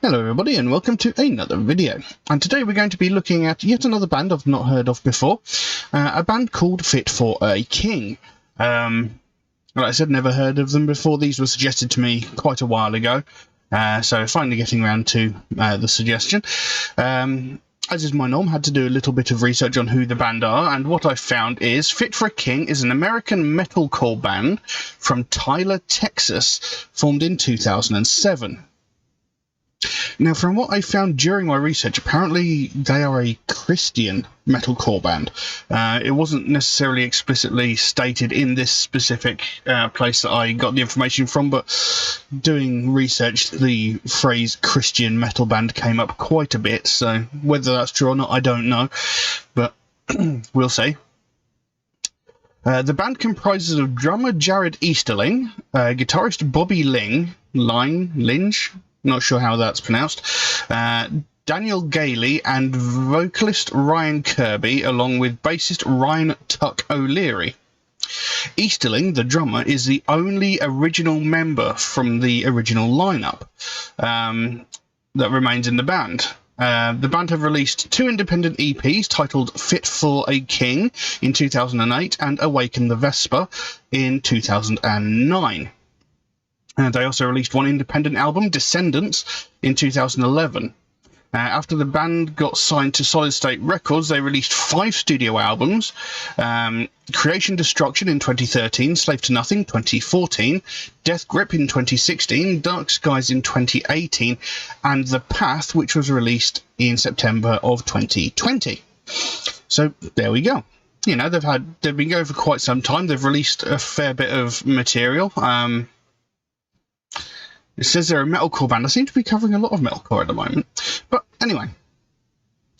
Hello everybody and welcome to another video, and today we're going to be looking at yet another band I've not heard of before, a band called Fit for a King. Like I said, never heard of them before. These were suggested to me quite a while ago, so finally getting around to the suggestion. As is my norm, had to do a little bit of research on who the band are, and what I found is Fit for a King is an American metalcore band from Tyler, Texas, formed in 2007. Now, from what I found during my research, apparently they are a Christian metalcore band. It wasn't necessarily explicitly stated in this specific place that I got the information from, but doing research, the phrase Christian metal band came up quite a bit, so whether that's true or not, I don't know, but we'll see. The band comprises of drummer Jared Easterling, guitarist Bobby Linge, not sure how that's pronounced, Daniel Gailey, and vocalist Ryan Kirby, along with bassist Ryan Tuck O'Leary. Easterling, the drummer, is the only original member from the original lineup that remains in the band. The band have released 2 independent EPs titled Fit for a King in 2008 and Awaken the Vesper in 2009. They also released 1 independent album, Descendants, in 2011. After the band got signed to Solid State Records, they released 5 studio albums, Creation Destruction in 2013, Slave to Nothing 2014, Death Grip in 2016, Dark Skies in 2018, and The Path, which was released in September of 2020. So there we go. You know, they've been going for quite some time. They've released a fair bit of material. It says they're a metalcore band. I seem to be covering a lot of metalcore at the moment. But anyway,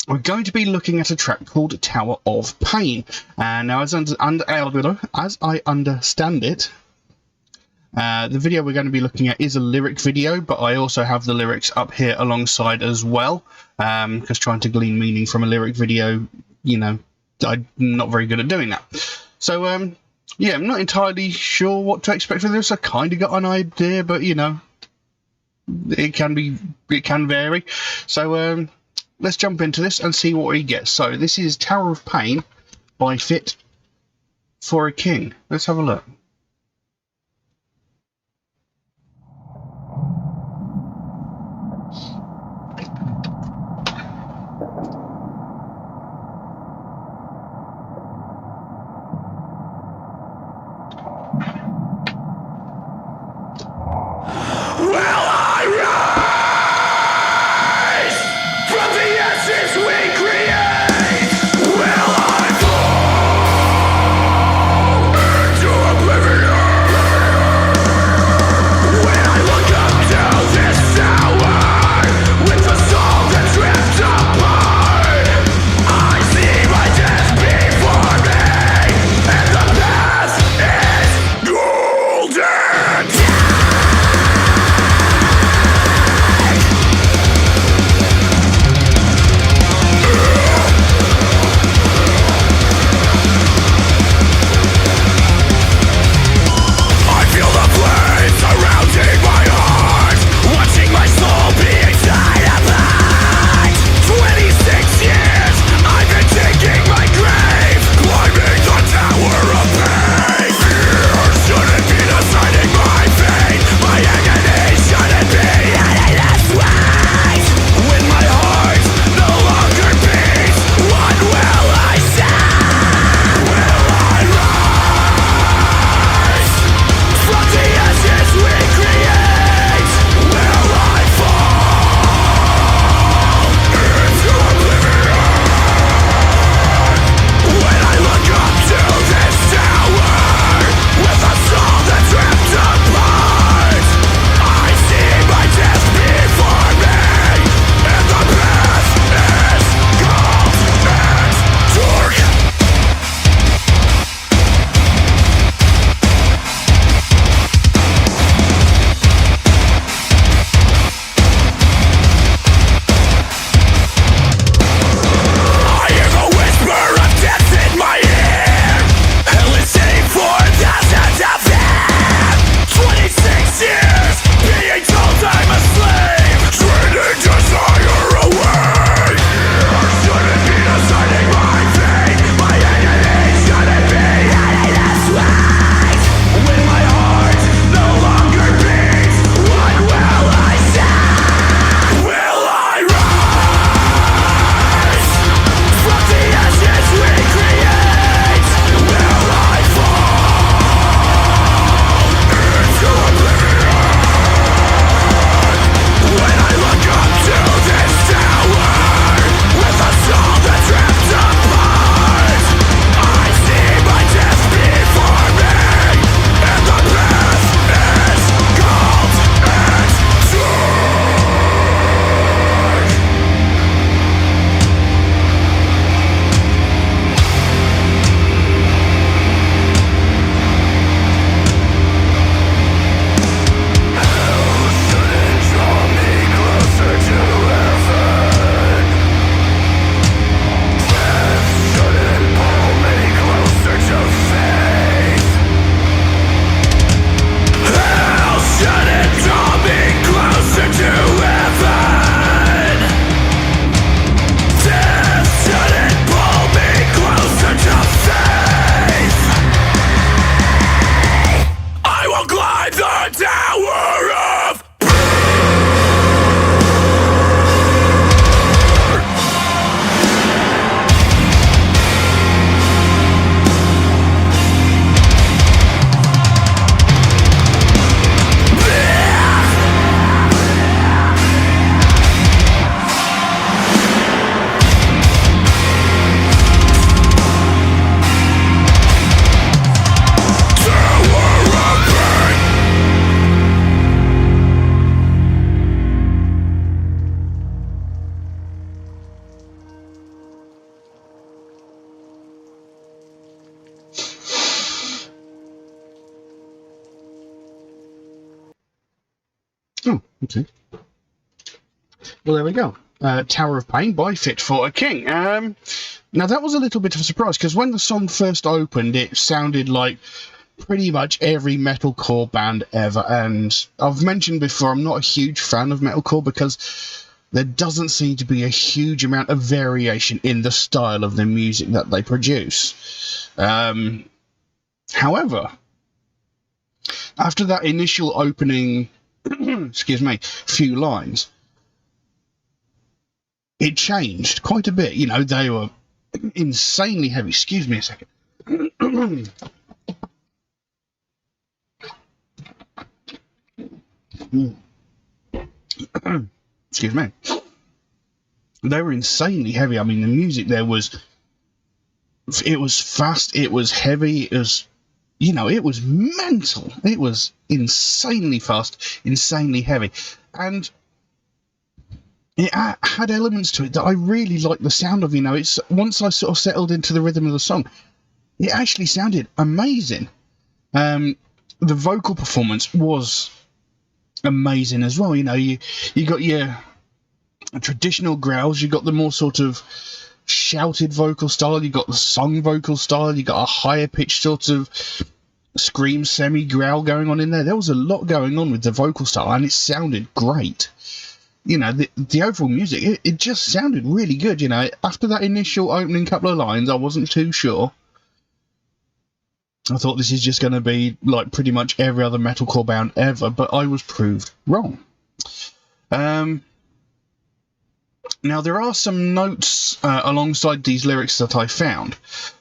we're going to be looking at a track called Tower of Pain. Now, as I understand it, the video we're going to be looking at is a lyric video, but I also have the lyrics up here alongside as well, because trying to glean meaning from a lyric video, you know, I'm not very good at doing that. So, yeah, I'm not entirely sure what to expect from this. I kind of got an idea, but, you know, it can vary. So let's jump into this and see what we get. So this is Tower of Pain by Fit for a King. Let's have a look. Will I fall into oblivion? Okay. Well, there we go. Tower of Pain by Fit for a King. Now, that was a little bit of a surprise, because when the song first opened, it sounded like pretty much every metalcore band ever, and I've mentioned before, I'm not a huge fan of metalcore because there doesn't seem to be a huge amount of variation in the style of the music that they produce. However, after that initial opening, excuse me, few lines, it changed quite a bit. You know, they were insanely heavy. Excuse me a second. Excuse me. They were insanely heavy. I mean, the music there was, it was fast, it was heavy, it was, you know, it was mental. It was insanely fast, insanely heavy. And it had elements to it that I really liked the sound of. You know, it's once I sort of settled into the rhythm of the song, it actually sounded amazing. The vocal performance was amazing as well. You know, you got your traditional growls, you got the more sort of shouted vocal style, you got the sung vocal style, you got a higher pitched sort of scream semi growl going on in there. There was a lot going on with the vocal style, and it sounded great. You know, the overall music, it just sounded really good. You know, after that initial opening couple of lines, I wasn't too sure. I thought this is just going to be like pretty much every other metalcore band ever, but I was proved wrong. Now, there are some notes alongside these lyrics that I found,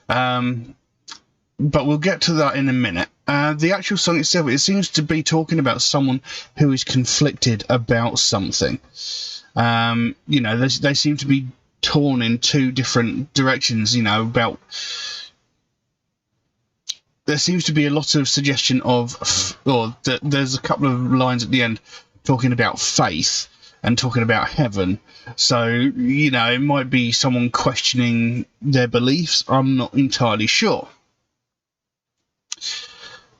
but we'll get to that in a minute. The actual song itself, it seems to be talking about someone who is conflicted about something. You know, they seem to be torn in two different directions, you know, about... There seems to be a lot of suggestion of... or there's a couple of lines at the end talking about faith and talking about heaven. So, you know, it might be someone questioning their beliefs. I'm not entirely sure.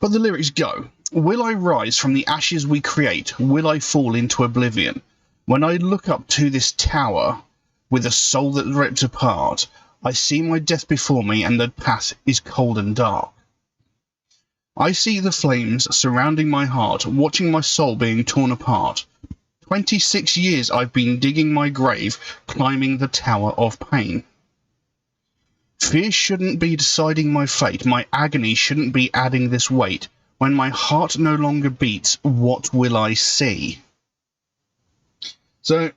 But the lyrics go, "Will I rise from the ashes we create? Will I fall into oblivion? When I look up to this tower with a soul that ripped apart, I see my death before me and the path is cold and dark. I see the flames surrounding my heart, watching my soul being torn apart. 26 years I've been digging my grave, climbing the tower of pain. Fear shouldn't be deciding my fate, my agony shouldn't be adding this weight. When my heart no longer beats, what will I see?" So,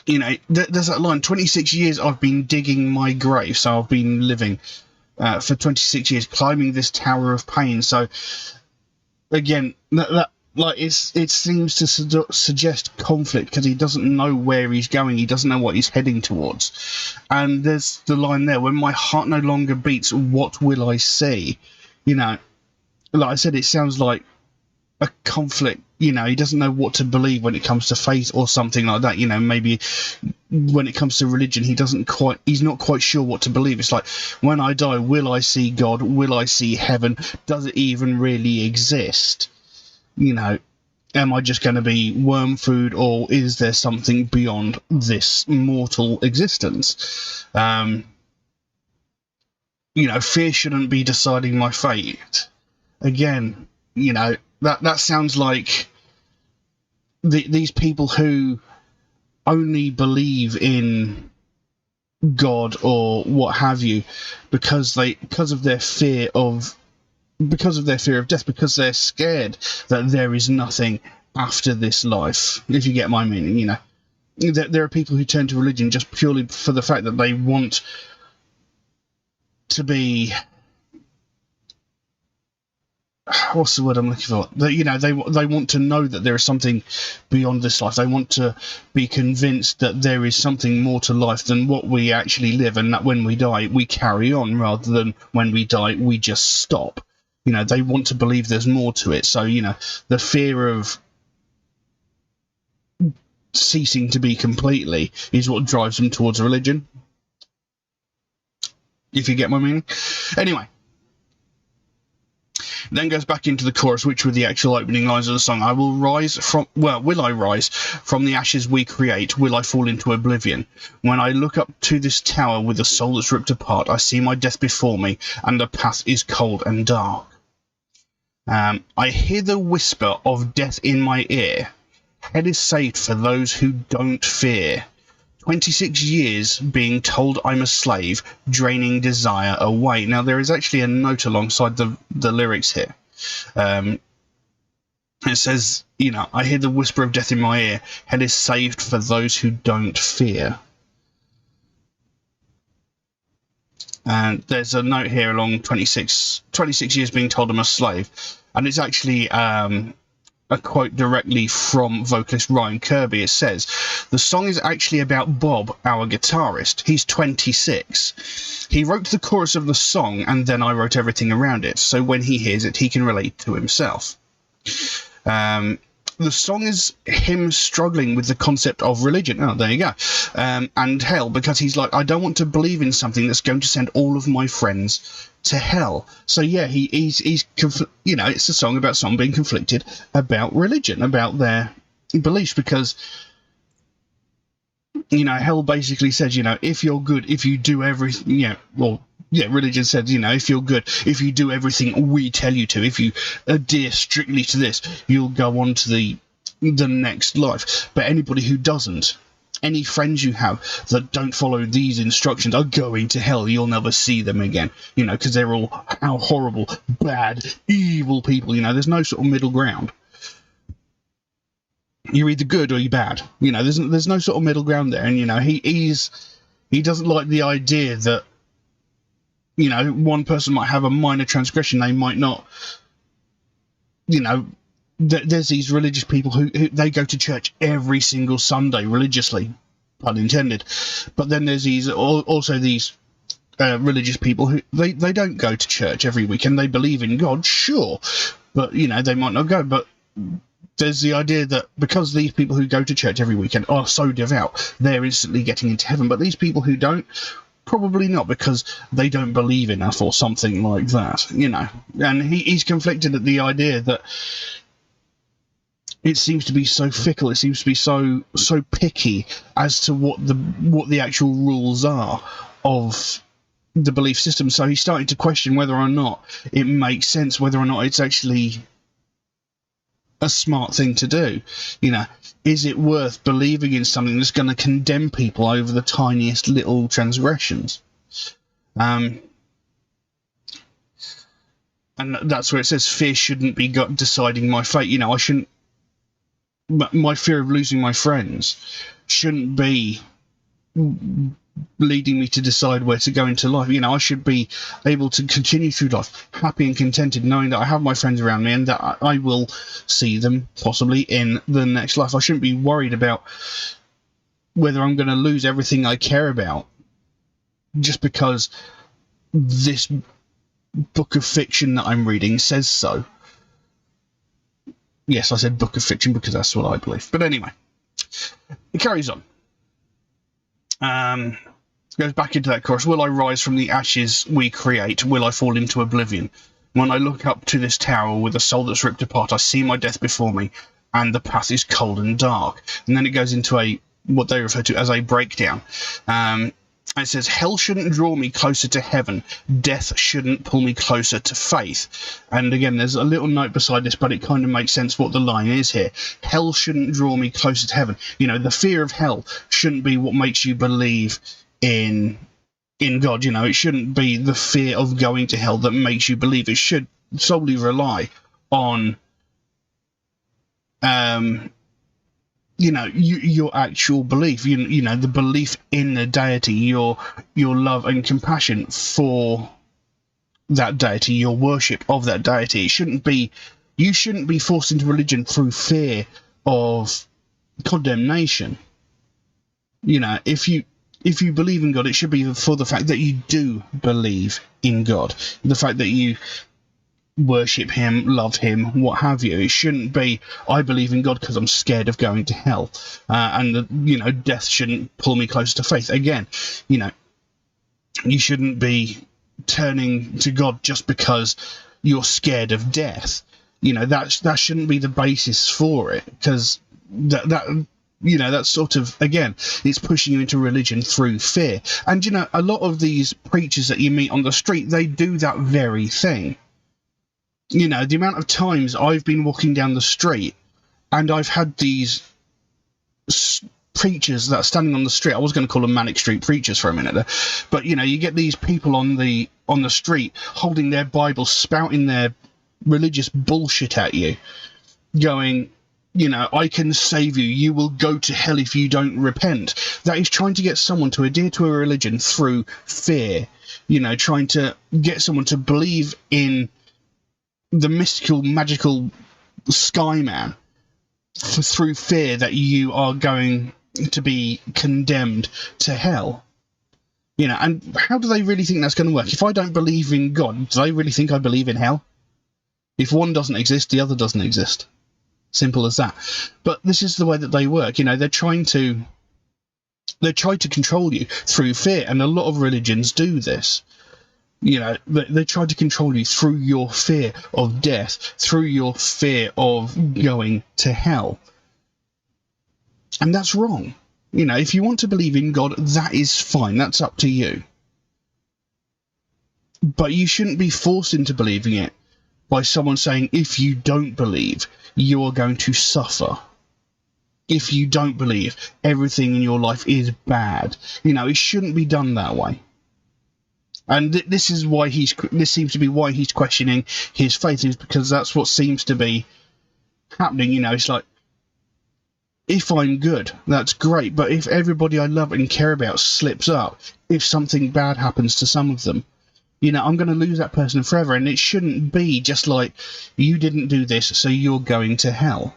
you know, there's that line, 26 years I've been digging my grave, so I've been living for 26 years, climbing this tower of pain. So, again, that like it seems to suggest conflict, because he doesn't know where he's going, he doesn't know what he's heading towards. And there's the line there, "When my heart no longer beats, what will I see?" You know, like I said, it sounds like a conflict. You know, he doesn't know what to believe when it comes to faith or something like that. You know, maybe when it comes to religion, he's not quite sure what to believe. It's like, when I die, will I see God? Will I see heaven? Does it even really exist? You know, am I just going to be worm food, or is there something beyond this mortal existence? You know, fear shouldn't be deciding my fate. Again, you know, that sounds like these people who only believe in God or what have you because of their fear of death, because they're scared that there is nothing after this life, if you get my meaning. You know, there are people who turn to religion just purely for the fact that they want to be, what's the word I'm looking for? You know, they want to know that there is something beyond this life. They want to be convinced that there is something more to life than what we actually live, and that when we die, we carry on, rather than when we die, we just stop. You know, they want to believe there's more to it. So, you know, the fear of ceasing to be completely is what drives them towards religion, if you get my meaning. Anyway, Then goes back into the chorus, which were the actual opening lines of the song. Will I rise from the ashes we create? Will I fall into oblivion? When I look up to this tower with a soul that's ripped apart, I see my death before me, and the path is cold and dark. I hear the whisper of death in my ear. Head is saved for those who don't fear. 26 years being told I'm a slave, draining desire away. Now, there is actually a note alongside the lyrics here. It says, I hear the whisper of death in my ear. Hell is saved for those who don't fear. And there's a note here along 26 years being told I'm a slave. And it's actually a quote directly from vocalist Ryan Kirby. It says, the song is actually about Bob, our guitarist. He's 26. He wrote the chorus of the song, and then I wrote everything around it, so when he hears it, he can relate to himself. The song is him struggling with the concept of religion. Oh, there you go. And hell, because he's like, I don't want to believe in something that's going to send all of my friends to hell. So yeah, he's it's a song about someone being conflicted about religion, about their beliefs, because hell basically says, if you're good, if you do everything, religion says, if you're good, if you do everything we tell you to, if you adhere strictly to this, you'll go on to the next life. But anybody who doesn't, any friends you have that don't follow these instructions are going to hell. You'll never see them again, because they're all how horrible, bad, evil people. There's no sort of middle ground. You're either good or you're bad. There's no sort of middle ground there. And he doesn't like the idea that one person might have a minor transgression, they might not. There's these religious people who they go to church every single Sunday religiously, pun intended. But then there's these religious people who they don't go to church every weekend. They believe in God, sure, but they might not go. But there's the idea that because these people who go to church every weekend are so devout, they're instantly getting into heaven. But these people who don't, probably not, because they don't believe enough or something like that, And he's conflicted at the idea that it seems to be so fickle, it seems to be so picky as to what the actual rules are of the belief system. So he's starting to question whether or not it makes sense, whether or not it's actually a smart thing to do. Is it worth believing in something that's going to condemn people over the tiniest little transgressions? And that's where it says fear shouldn't be deciding my fate. I shouldn't. My fear of losing my friends shouldn't be leading me to decide where to go into life. I should be able to continue through life happy and contented, knowing that I have my friends around me and that I will see them possibly in the next life. I shouldn't be worried about whether I'm going to lose everything I care about just because this book of fiction that I'm reading says so. Yes, I said book of fiction because that's what I believe. But anyway, it carries on. Goes back into that chorus. Will I rise from the ashes we create? Will I fall into oblivion? When I look up to this tower with a soul that's ripped apart, I see my death before me, and the path is cold and dark. And then it goes into what they refer to as a breakdown. It says, hell shouldn't draw me closer to heaven. Death shouldn't pull me closer to faith. And again, there's a little note beside this, but it kind of makes sense what the line is here. Hell shouldn't draw me closer to heaven. The fear of hell shouldn't be what makes you believe in God. It shouldn't be the fear of going to hell that makes you believe. It should solely rely on your actual belief, the belief in the deity, your love and compassion for that deity, your worship of that deity. You shouldn't be forced into religion through fear of condemnation. If you believe in God, it should be for the fact that you do believe in God, the fact that you worship him, love him, what have you. It shouldn't be, I believe in God because I'm scared of going to hell, and death shouldn't pull me closer to faith. Again, you shouldn't be turning to God just because you're scared of death. You know, that shouldn't be the basis for it, because that you know, that's sort of, again, it's pushing you into religion through fear. And, you know, a lot of these preachers that you meet on the street, they do that very thing. You know, the amount of times I've been walking down the street and I've had these preachers that are standing on the street. I was going to call them manic street preachers for a minute there, but, you know, you get these people on the street holding their Bible, spouting their religious bullshit at you, going, you know, I can save you, you will go to hell if you don't repent. That is trying to get someone to adhere to a religion through fear. You know, trying to get someone to believe in the mystical, magical sky man through fear that you are going to be condemned to hell. You know, and how do they really think that's going to work? If I don't believe in God, do they really think I believe in hell? If one doesn't exist, the other doesn't exist. Simple as that. But this is the way that they work. You know, they try to control you through fear, and a lot of religions do this. You know, they try to control you through your fear of death, through your fear of going to hell. And that's wrong. You know, if you want to believe in God, that is fine. That's up to you. But you shouldn't be forced into believing it by someone saying, if you don't believe, you are going to suffer. If you don't believe, everything in your life is bad. You know, it shouldn't be done that way. And this seems to be why he's questioning his faith, is because that's what seems to be happening. You know, it's like, if I'm good, that's great, but if everybody I love and care about slips up, if something bad happens to some of them, you know, I'm going to lose that person forever. And it shouldn't be just like, you didn't do this, so you're going to hell.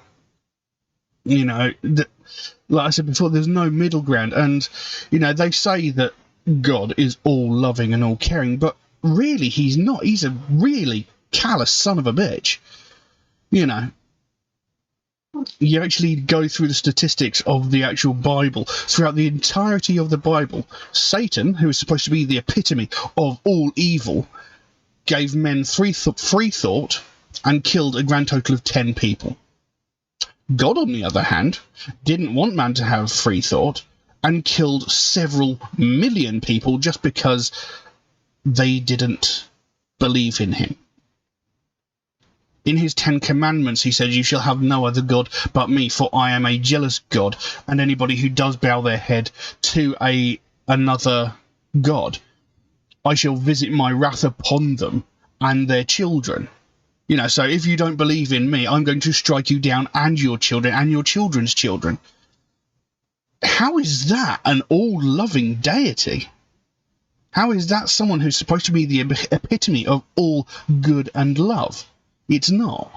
You know, like I said before, there's no middle ground. And, you know, they say that God is all loving and all caring, but really he's not. He's a really callous son of a bitch. You know, you actually go through the statistics of the actual Bible, throughout the entirety of the Bible, Satan, who is supposed to be the epitome of all evil, gave men free thought and killed a grand total of 10 people. God, on the other hand, didn't want man to have free thought and killed several million people just because they didn't believe in him. In his 10 commandments, he said, you shall have no other God but me, for I am a jealous God, and anybody who does bow their head to another God, I shall visit my wrath upon them and their children. You know, so if you don't believe in me, I'm going to strike you down and your children and your children's children. How is that an all-loving deity? How is that someone who's supposed to be the epitome of all good and love? It's not.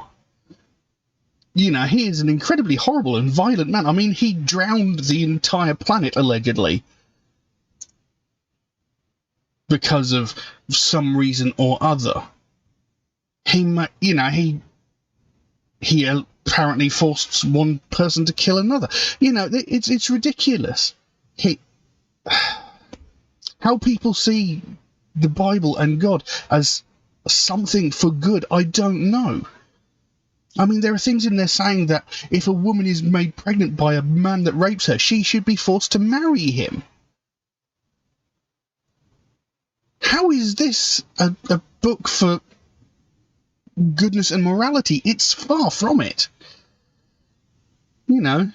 You know, he is an incredibly horrible and violent man. I mean, he drowned the entire planet, allegedly, because of some reason or other. He apparently forced one person to kill another. You know, it's ridiculous. How people see the Bible and God as something for good, I don't know. I mean, there are things in there saying that if a woman is made pregnant by a man that rapes her, she should be forced to marry him. How is this a book for goodness and morality? It's far from it. You know,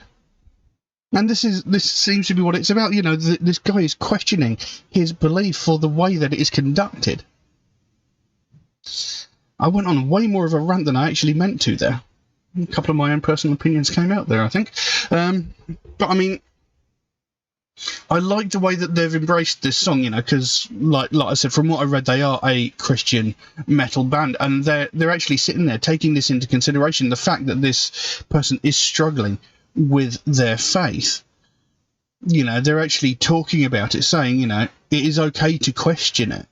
and this seems to be what it's about. You know, this guy is questioning his belief for the way that it is conducted. I went on way more of a rant than I actually meant to there. A couple of my own personal opinions came out there, I think. But I mean, I like the way that they've embraced this song, you know, because like I said, from what I read, they are a Christian metal band, and they're actually sitting there taking this into consideration, the fact that this person is struggling with their faith. You know, they're actually talking about it, saying, you know, it is okay to question it.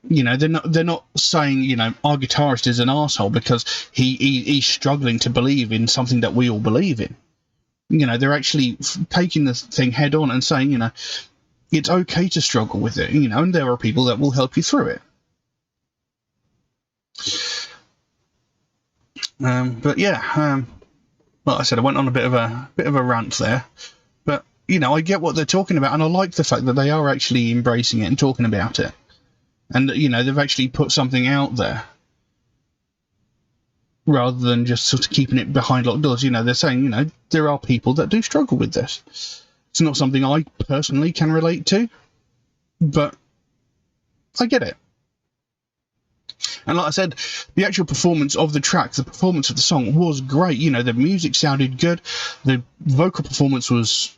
You know, they're not saying, you know, our guitarist is an arsehole because he's struggling to believe in something that we all believe in. You know, they're actually taking the thing head on and saying, you know, it's okay to struggle with it, you know, and there are people that will help you through it. But yeah, like I said, I went on a bit of a rant there. But you know, I get what they're talking about, and I like the fact that they are actually embracing it and talking about it, and you know, they've actually put something out there rather than just sort of keeping it behind locked doors. You know, they're saying, you know, there are people that do struggle with this. It's not something I personally can relate to, but I get it. And like I said, the actual performance of the track, the performance of the song was great. You know, the music sounded good. The vocal performance was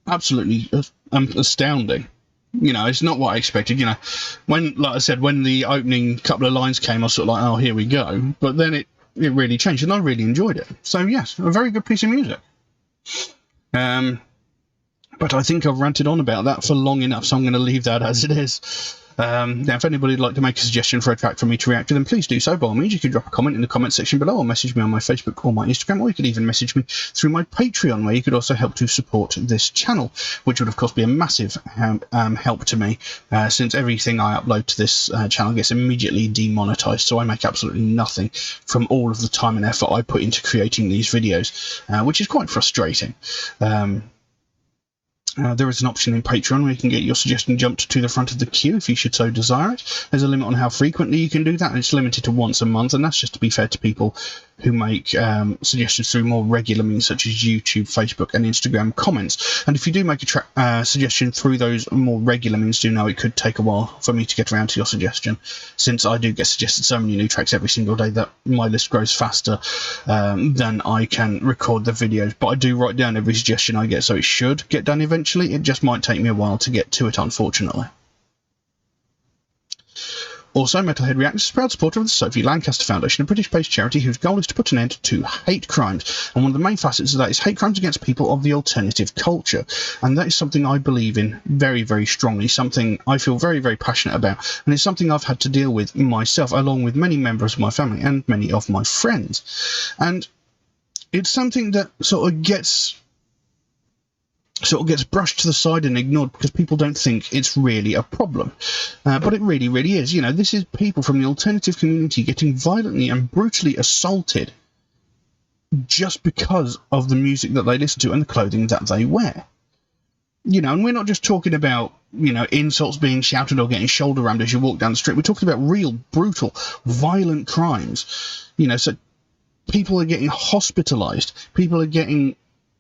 absolutely astounding. You know, it's not what I expected. You know, when, like I said, when the opening couple of lines came, I was sort of like, oh, here we go. But then it really changed, and I really enjoyed it. So, yes, a very good piece of music. But I think I've ranted on about that for long enough, so I'm going to leave that as it is. Now, if anybody would like to make a suggestion for a track for me to react to, then please do so. By all means, you can drop a comment in the comment section below, or message me on my Facebook or my Instagram, or you could even message me through my Patreon, where you could also help to support this channel, which would, of course, be a massive help to me, since everything I upload to this channel gets immediately demonetized, so I make absolutely nothing from all of the time and effort I put into creating these videos, which is quite frustrating. There is an option in Patreon where you can get your suggestion jumped to the front of the queue if you should so desire it. There's a limit on how frequently you can do that, and it's limited to once a month, and that's just to be fair to people who make suggestions through more regular means such as YouTube, Facebook and Instagram comments. And if you do make a suggestion through those more regular means, do know it could take a while for me to get around to your suggestion, since I do get suggested so many new tracks every single day that my list grows faster than I can record the videos. But I do write down every suggestion I get, so it should get done eventually. It just might take me a while to get to it, unfortunately. Also, MetalHead Reacts is a proud supporter of the Sophie Lancaster Foundation, a British-based charity whose goal is to put an end to hate crimes. And one of the main facets of that is hate crimes against people of the alternative culture. And that is something I believe in very, very strongly, something I feel very, very passionate about. And it's something I've had to deal with myself, along with many members of my family and many of my friends. And it's something that sort of gets brushed to the side and ignored because people don't think it's really a problem. But it really, really is. You know, this is people from the alternative community getting violently and brutally assaulted just because of the music that they listen to and the clothing that they wear. You know, and we're not just talking about, you know, insults being shouted or getting shoulder rammed as you walk down the street. We're talking about real, brutal, violent crimes. You know, so people are getting hospitalized. People are getting,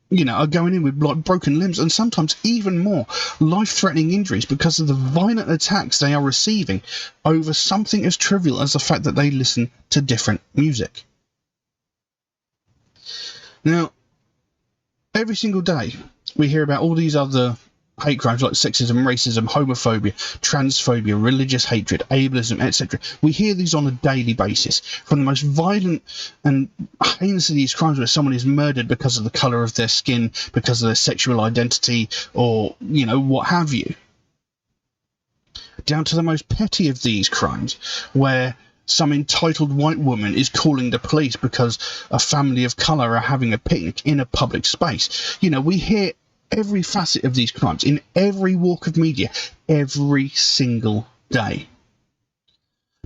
you know, are going in with like broken limbs and sometimes even more life-threatening injuries because of the violent attacks they are receiving over something as trivial as the fact that they listen to different music. Now, every single day we hear about all these other hate crimes like sexism, racism, homophobia, transphobia, religious hatred, ableism, etc. We hear these on a daily basis, from the most violent and heinous of these crimes where someone is murdered because of the colour of their skin, because of their sexual identity, or, you know, what have you, down to the most petty of these crimes where some entitled white woman is calling the police because a family of colour are having a picnic in a public space. You know, we hear every facet of these crimes in every walk of media every single day.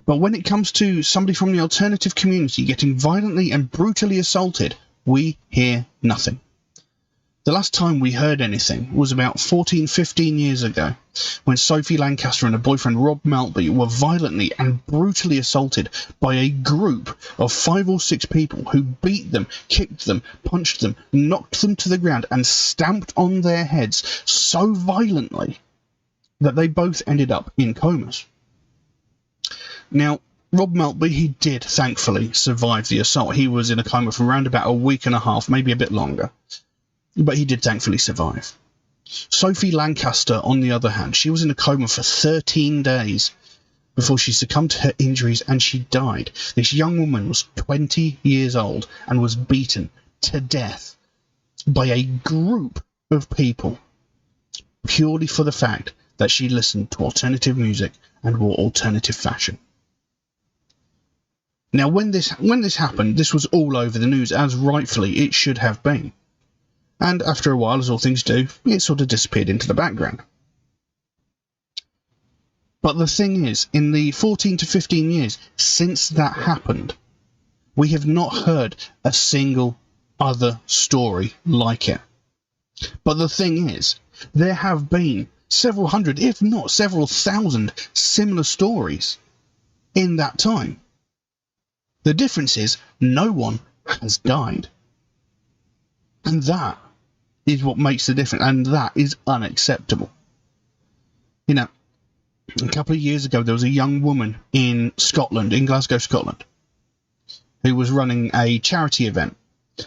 But when it comes to somebody from the alternative community getting violently and brutally assaulted, we hear nothing. The last time we heard anything was about 15 years ago, when Sophie Lancaster and her boyfriend Rob Maltby were violently and brutally assaulted by a group of 5 or 6 people who beat them, kicked them, punched them, knocked them to the ground and stamped on their heads so violently that they both ended up in comas. Now, Rob Maltby, he did thankfully survive the assault. He was in a coma for around about a week and a half, maybe a bit longer. But he did thankfully survive. Sophie Lancaster, on the other hand, she was in a coma for 13 days before she succumbed to her injuries and she died. This young woman was 20 years old and was beaten to death by a group of people purely for the fact that she listened to alternative music and wore alternative fashion. Now, when this happened, this was all over the news, as rightfully it should have been. And after a while, as all things do, it sort of disappeared into the background. But the thing is, in the 14 to 15 years since that happened, we have not heard a single other story like it. But the thing is, there have been several hundred, if not several thousand, similar stories in that time. The difference is, no one has died. And that is what makes the difference, and that is unacceptable. You know, a couple of years ago, there was a young woman in Scotland, in Glasgow, Scotland, who was running a charity event.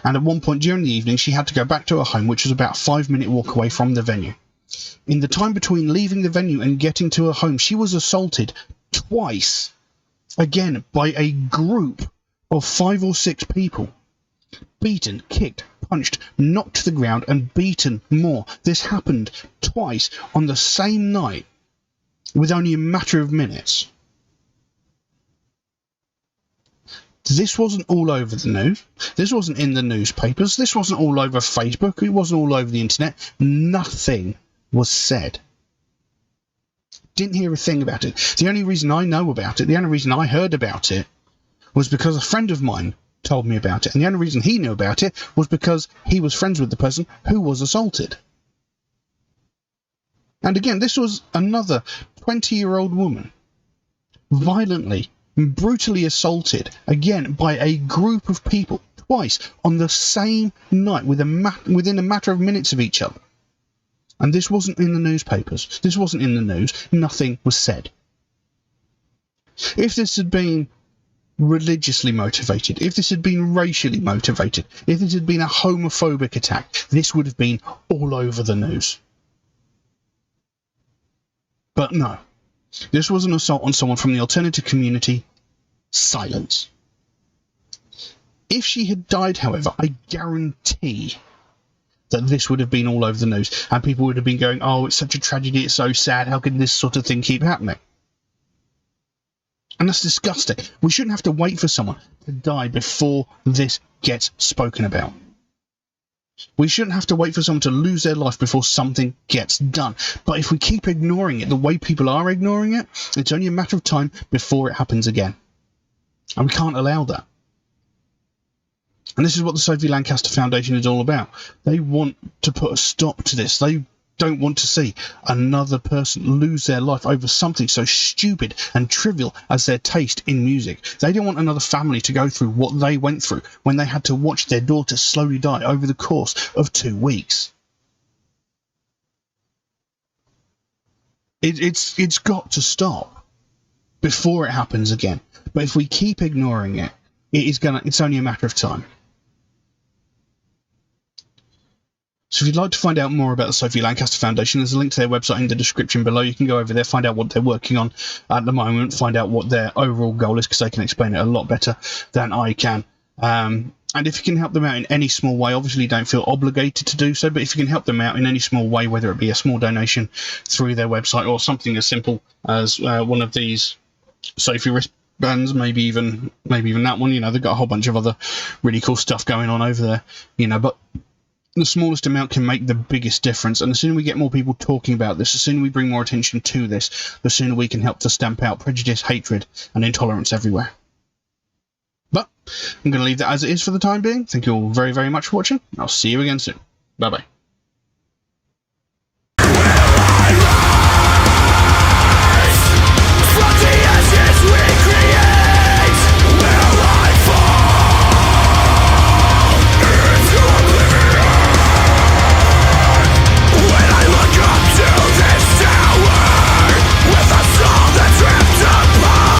And at one point during the evening, she had to go back to her home, which was about a 5-minute walk away from the venue. In the time between leaving the venue and getting to her home, she was assaulted twice, again, by a group of 5 or 6 people. Beaten, kicked, punched, knocked to the ground, and beaten more. This happened twice on the same night, with only a matter of minutes. This wasn't all over the news. This wasn't in the newspapers. This wasn't all over Facebook. It wasn't all over the internet. Nothing was said. Didn't hear a thing about it. The only reason I know about it, the only reason I heard about it, was because a friend of mine told me about it. And the only reason he knew about it was because he was friends with the person who was assaulted. And again, this was another 20-year-old woman, violently, brutally assaulted, again, by a group of people, twice, on the same night, within a matter of minutes of each other. And this wasn't in the newspapers. This wasn't in the news. Nothing was said. If this had been religiously motivated, if this had been racially motivated, if this had been a homophobic attack, this would have been all over the news. But no. This was an assault on someone from the alternative community. Silence. If she had died, however, I guarantee that this would have been all over the news, and people would have been going, oh, it's such a tragedy, it's so sad, how can this sort of thing keep happening? And that's disgusting. We shouldn't have to wait for someone to die before this gets spoken about. We shouldn't have to wait for someone to lose their life before something gets done. But if we keep ignoring it the way people are ignoring it, it's only a matter of time before it happens again. And we can't allow that. And this is what the Sophie Lancaster Foundation is all about. They want to put a stop to this. They don't want to see another person lose their life over something so stupid and trivial as their taste in music. They don't want another family to go through what they went through when they had to watch their daughter slowly die over the course of 2 weeks. It's got to stop before it happens again. But if we keep ignoring it, it's only a matter of time. So if you'd like to find out more about the Sophie Lancaster Foundation, there's a link to their website in the description below. You can go over there, find out what they're working on at the moment, find out what their overall goal is, because they can explain it a lot better than I can. And if you can help them out in any small way, obviously don't feel obligated to do so, but if you can help them out in any small way, whether it be a small donation through their website or something as simple as one of these Sophie wristbands, maybe even that one, they've got a whole bunch of other really cool stuff going on over there, but the smallest amount can make the biggest difference, and the sooner we get more people talking about this, the sooner we bring more attention to this, the sooner we can help to stamp out prejudice, hatred, and intolerance everywhere. But I'm going to leave that as it is for the time being. Thank you all very, very much for watching. I'll see you again soon. Bye-bye.